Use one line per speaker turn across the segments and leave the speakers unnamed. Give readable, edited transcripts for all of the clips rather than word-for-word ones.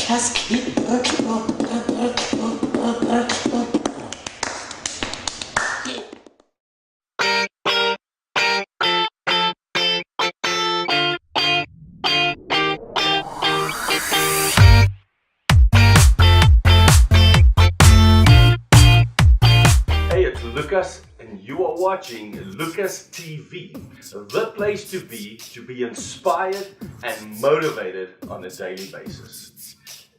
Just keep.
Hey, it's Lukas, and you are watching Lukas TV, the place to be inspired and motivated on a daily basis.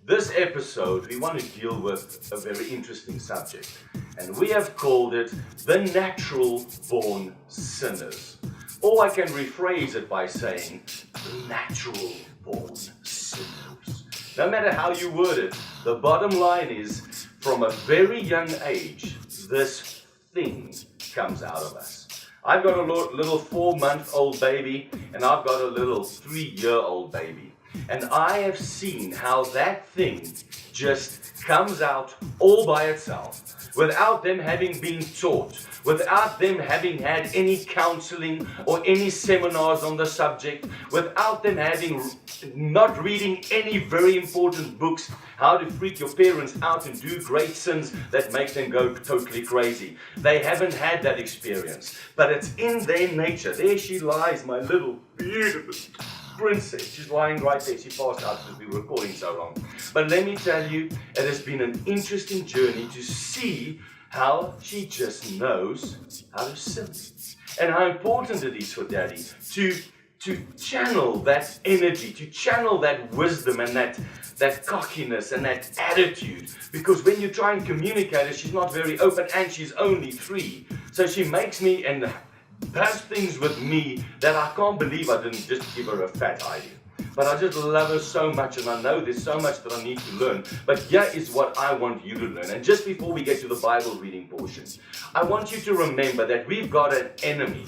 This episode, we want to deal with a very interesting subject, and we have called it the natural born sinners. Or I can rephrase it by saying the natural born sinners. No matter how you word it, the bottom line is, from a very young age, this thing comes out of us. I've got a little 4-month-old baby, and I've got a little 3-year-old baby. And I have seen how that thing just comes out all by itself, without them having been taught, without them having had any counseling or any seminars on the subject, without them not reading any very important books, how to freak your parents out and do great sins that make them go totally crazy. They haven't had that experience, but it's in their nature. There she lies, my little beautiful princess. She's lying right there. She passed out because we were recording so long. But let me tell you, it has been an interesting journey to see how she just knows how to sin. And how important it is for Daddy to channel that energy, to channel that wisdom and that cockiness and that attitude. Because when you try and communicate her, she's not very open, and she's only 3. So she makes me and does things with me that I can't believe I didn't just give her a fat idea. But I just love her so much, and I know there's so much that I need to learn. But here is what I want you to learn. And just before we get to the Bible reading portion, I want you to remember that we've got an enemy.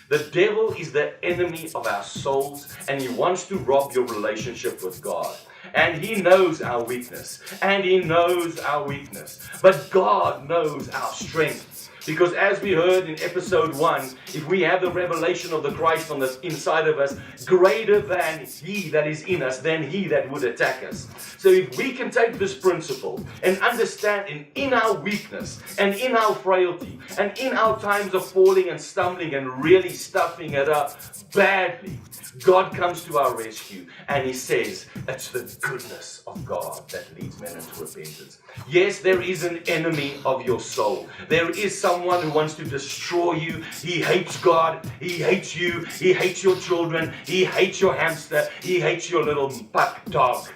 The devil is the enemy of our souls, and he wants to rob your relationship with God. And he knows our weakness, and he knows our weakness. But God knows our strength. Because as we heard in episode 1, if we have the revelation of the Christ on the inside of us, greater than he that is in us, than he that would attack us. So if we can take this principle and understand in our weakness and in our frailty and in our times of falling and stumbling and really stuffing it up badly, God comes to our rescue and he says, it's the goodness of God that leads men into repentance. Yes, there is an enemy of your soul. There is someone who wants to destroy you. He hates God. He hates you. He hates your children. He hates your hamster. He hates your little pup dog,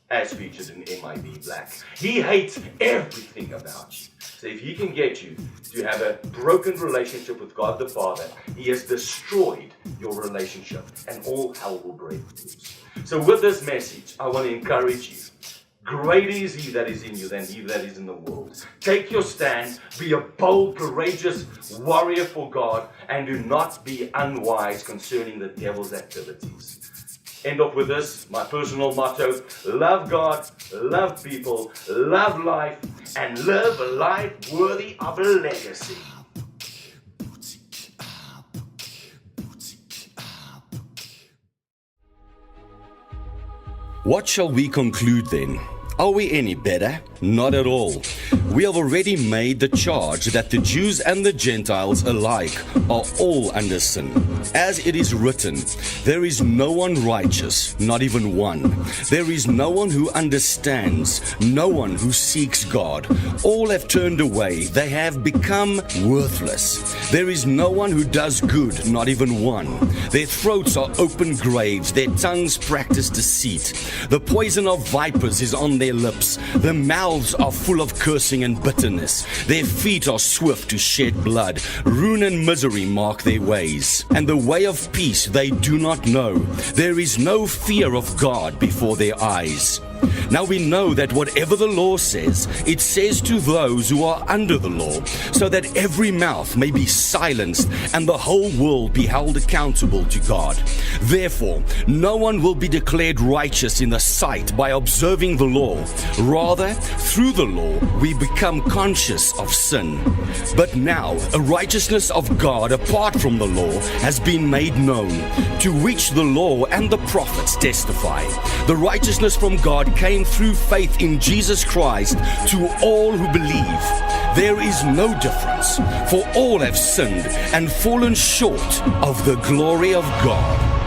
as featured in MIB Black. He hates everything about you. So if he can get you to have a broken relationship with God the Father, he has destroyed your relationship, and all hell will break loose. So with this message, I want to encourage you. Greater is he that is in you than he that is in the world. Take your stand, be a bold, courageous warrior for God, and do not be unwise concerning the devil's activities. End off with this, my personal motto: love God, love people, love life, and live a life worthy of a legacy.
What shall we conclude then? Are we any better? Not at all. We have already made the charge that the Jews and the Gentiles alike are all under sin. As it is written, there is no one righteous, not even one. There is no one who understands, no one who seeks God. All have turned away, they have become worthless. There is no one who does good, not even one. Their throats are open graves, their tongues practice deceit. The poison of vipers is on their lips, their mouths are full of cursing and bitterness. Their feet are swift to shed blood. Ruin and misery mark their ways, and the way of peace they do not know. There is no fear of God before their eyes. Now we know that whatever the law says, it says to those who are under the law, so that every mouth may be silenced and the whole world be held accountable to God. Therefore, no one will be declared righteous in the sight by observing the law. Rather, through the law, we become conscious of sin. But now, a righteousness of God apart from the law has been made known, to which the law and the prophets testify. The righteousness from God came saving through faith in Jesus Christ to all who believe. There is no difference, for all have sinned and fallen short of the glory of God.